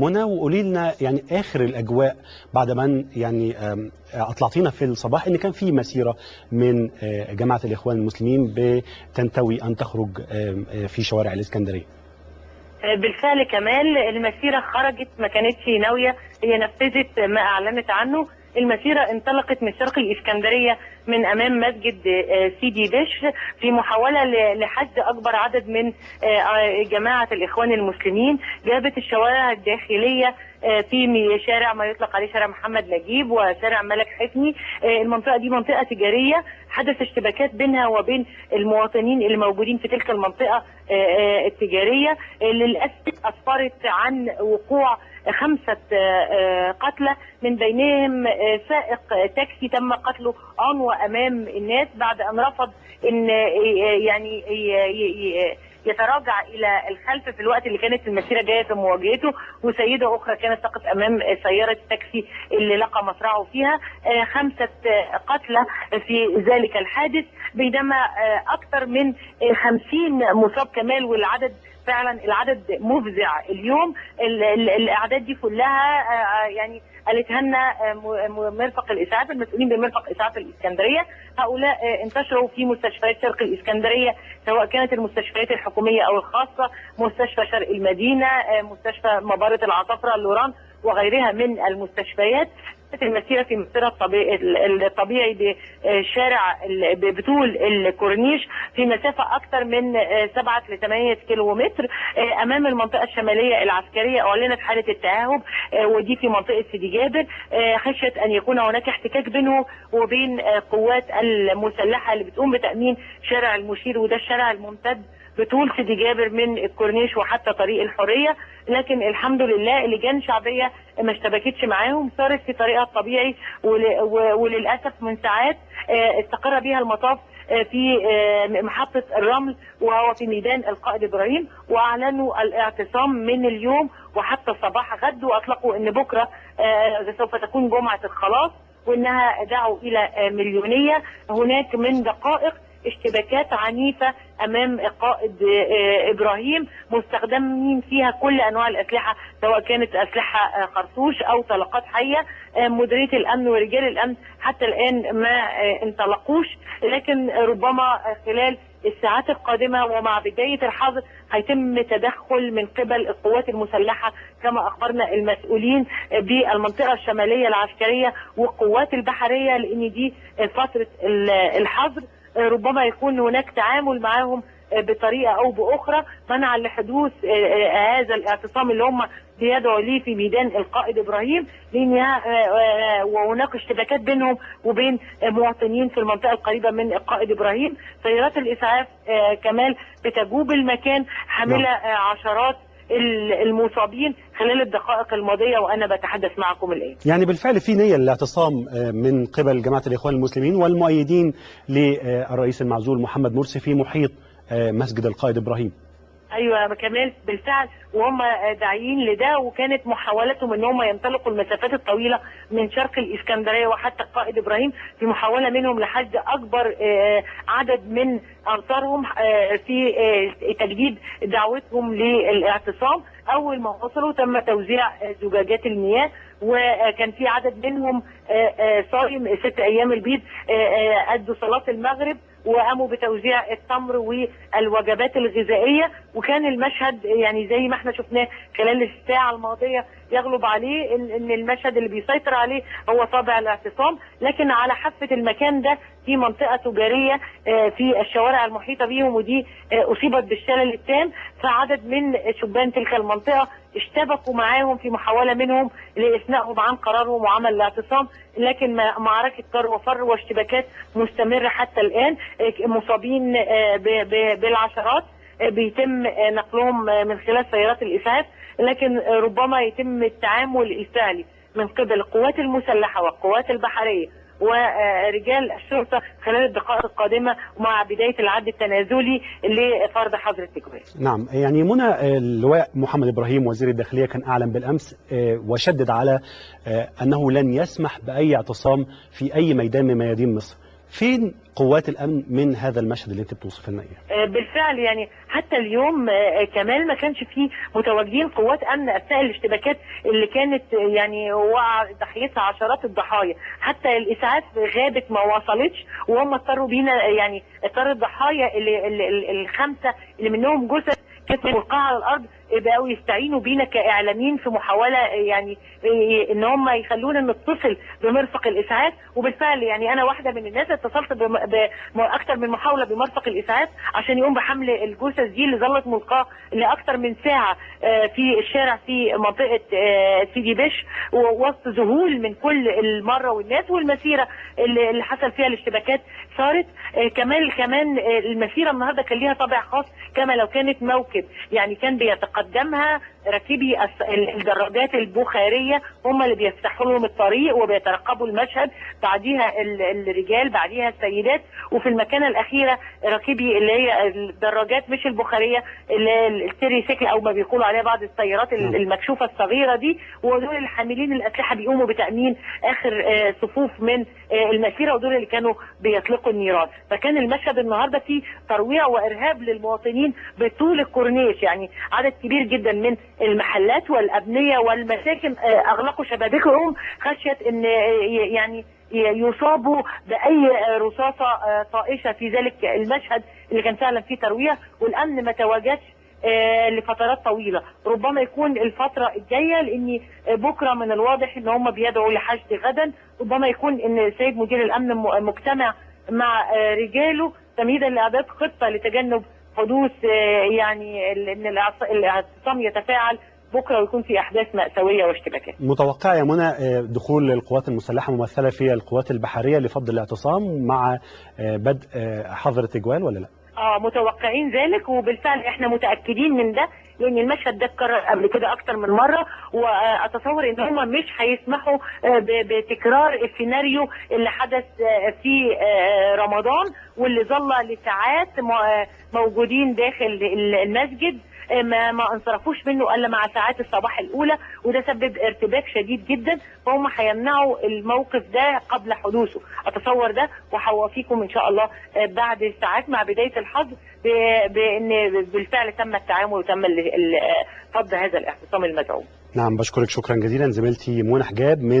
منى، وقولي لنا يعني اخر الاجواء بعد ما يعني اطلعتينا في الصباح ان كان في مسيره من جماعه الاخوان المسلمين بتنتوي ان تخرج في شوارع الاسكندريه. بالفعل كمال المسيره خرجت، ما كانتش ناويه، هي نفذت ما اعلنت عنه. المسيره انطلقت من شرق الاسكندريه من امام مسجد سيدي بشر في محاوله لحشد اكبر عدد من جماعه الاخوان المسلمين. جابت الشوارع الداخليه في شارع ما يطلق عليه شارع محمد نجيب وشارع ملك حفني. المنطقه دي منطقه تجاريه، حدث اشتباكات بينها وبين المواطنين اللي موجودين في تلك المنطقه التجاريه. للاسف اسفرت عن وقوع 5 قتلى، من بينهم سائق تاكسي تم قتله عنوة امام الناس بعد ان رفض ان يعني يتراجع الى الخلف في الوقت اللي كانت المسيره جايه في مواجهته، وسيده اخرى كانت تقف امام سياره التاكسي اللي لقى مصرعه فيها. 5 قتلى في ذلك الحادث، بينما اكثر من 50 مصاب كمال، والعدد فعلا العدد مفزع اليوم. الاعداد دي كلها يعني قالتها لنا مرفق الاسعاف، المسؤولين بمرفق اسعاف الاسكندريه. هؤلاء انتشروا في مستشفيات شرق الاسكندريه، سواء كانت المستشفيات الحكوميه او الخاصه، مستشفى شرق المدينه، مستشفى مبارة العصافره اللوران وغيرها من المستشفيات. المسيره في مسيرها الطبيعي بشارع بطول الكورنيش في مسافه اكثر من 7 ل 8 كيلومتر امام المنطقه الشماليه العسكريه. اعلنت حاله التاهب، ودي في منطقه سيدي جابر، خشيه ان يكون هناك احتكاك بينه وبين قوات المسلحه اللي بتقوم بتامين شارع المشير، وده الشارع الممتد بطول سيدي جابر من الكورنيش وحتى طريق الحريه. لكن الحمد لله اللجان شعبيه ما اشتبكتش معاهم، صارت في طريقها الطبيعي، وللاسف من ساعات استقر بها المطاف في محطه الرمل وهو في ميدان القائد ابراهيم، واعلنوا الاعتصام من اليوم وحتى صباح غد، واطلقوا ان بكره سوف تكون جمعه الخلاص، وانها دعوا الى مليونيه. هناك من دقائق اشتباكات عنيفة امام القائد ابراهيم، مستخدمين فيها كل انواع الاسلحة، سواء كانت اسلحة خرطوش او طلقات حية. مديرية الامن ورجال الامن حتى الان ما انطلقوش، لكن ربما خلال الساعات القادمة ومع بداية الحظر هيتم تدخل من قبل القوات المسلحة كما أخبرنا المسؤولين بالمنطقة الشمالية العسكرية والقوات البحرية، لأن دي فترة الحظر ربما يكون هناك تعامل معهم بطريقه او باخرى منعا لحدوث هذا الاعتصام اللي هم بيدعوا ليه في ميدان القائد ابراهيم، لان وهناك اشتباكات بينهم وبين مواطنين في المنطقه القريبه من القائد ابراهيم. سيارات الاسعاف كمال بتجوب المكان حامله عشرات المصابين خلال الدقائق الماضيه وانا بتحدث معكم الان. يعني بالفعل في نيه للاعتصام من قبل جماعه الاخوان المسلمين والمؤيدين للرئيس المعزول محمد مرسي في محيط مسجد القائد ابراهيم. ايوه كمال بالفعل، وهم داعيين لده، وكانت محاولتهم ان هم ينطلقوا المسافات الطويله من شرق الاسكندريه وحتى القائد ابراهيم في محاوله منهم لحشد اكبر عدد من انصارهم في تجديد دعوتهم للاعتصام. اول ما وصلوا تم توزيع زجاجات المياه، وكان في عدد منهم صايم 6 ايام البيض ادوا صلاه المغرب وقاموا بتوزيع التمر والوجبات الغذائيه. وكان المشهد يعني زي ما احنا شفناه خلال الساعه الماضيه يغلب عليه ان المشهد اللي بيسيطر عليه هو طابع الاعتصام. لكن على حافه المكان ده في منطقه تجاريه في الشوارع المحيطه بيهم، ودي اصيبت بالشلل التام، فعدد من شبان تلك المنطقه اشتبكوا معاهم في محاوله منهم لاثنائهم عن قرارهم وعمل الاعتصام. لكن معركه كر وفر واشتباكات مستمره حتى الان، مصابين بالعشرات بيتم نقلهم من خلال سيارات الاسعاف، لكن ربما يتم التعامل الفعلي من قبل القوات المسلحه والقوات البحريه ورجال الشرطه خلال الدقائق القادمه مع بدايه العد التنازلي لفرض حظر التجوال. نعم، يعني منى، اللواء محمد ابراهيم وزير الداخليه كان اعلن بالامس وشدد على انه لن يسمح باي اعتصام في اي ميدان من ميادين مصر. فين قوات الامن من هذا المشهد اللي انت بتوصف لنا اياه؟ بالفعل يعني حتى اليوم كمان ما كانش فيه متواجدين قوات امن اثناء الاشتباكات اللي كانت يعني وقع ضحيتها عشرات الضحايا، حتى الاسعاف غابت ما وصلتش، وهم اضطروا بينا يعني اضطر الضحايا الخمسه اللي منهم جثث كانت ملقاة على الارض بقوا يستعينوا بينا كاعلاميين في محاوله يعني ان هم يخلونا نتصل بمرفق الاسعاف. وبالفعل يعني انا واحده من الناس اتصلت باكثر من محاوله بمرفق الاسعاف عشان يقوم بحمل الجثث دي اللي ظلت ملقاه لاكثر من ساعه في الشارع في منطقه سيدي بشر، وسط ذهول من كل المره والناس والمسيره اللي حصل فيها الاشتباكات صارت. كمان المسيره النهارده كان ليها طابع خاص، كما لو كانت موكب يعني كان بيتقدمها راكبي الدراجات البخاريه، هم اللي بيفتحوا لهم الطريق وبيترقبوا المشهد، بعديها الرجال، بعديها السيدات، وفي المكانه الاخيره راكبي اللي هي الدراجات مش البخاريه اللي هي التريسيكل او ما بيقولوا عليها بعض السيارات المكشوفه الصغيره دي، ودول الحاملين الاسلحه بيقوموا بتامين اخر صفوف من المسيره، ودول اللي كانوا بيطلقوا النيران. فكان المشهد النهارده فيه ترويع وارهاب للمواطنين بطول الكورنيش، يعني عدد كبير جدا من المحلات والابنيه والمساكن اغلقوا شبابيكهم خشيه ان يعني يصابوا باي رصاصه طائشه في ذلك المشهد اللي كان فعلا فيه ترويع، والامن ما تواجدش لفترات طويله. ربما يكون الفتره الجايه، لان بكره من الواضح ان هم بيدعوا لحشد غدا، ربما يكون ان السيد مدير الامن مجتمع مع رجاله تمهيدا لاعداد خطه لتجنب حدوث يعني ان الاعتصام يتفاعل بكره ويكون في احداث مأساويه واشتباكات. متوقع يا منى دخول القوات المسلحه ممثله في القوات البحريه لفض الاعتصام مع بدء حظر التجوال ولا لا؟ متوقعين ذلك، وبالفعل احنا متاكدين من ده، لان المشهد ده اتكرر قبل كده اكتر من مره، واتصور ان هم مش هيسمحوا بتكرار السيناريو اللي حدث في رمضان واللي ظل لساعات موجودين داخل المسجد، ما انصرفوش منه الا مع ساعات الصباح الاولى، وده سبب ارتباك شديد جدا، فهم هيمنعوا الموقف ده قبل حدوثه. اتصور ده وهوافيكم ان شاء الله بعد ساعات مع بدايه الحظر بان بالفعل تم التعامل وتم فض هذا الاعتصام المدعوم. نعم، بشكرك شكرا جزيلا زميلتي منى حجاب من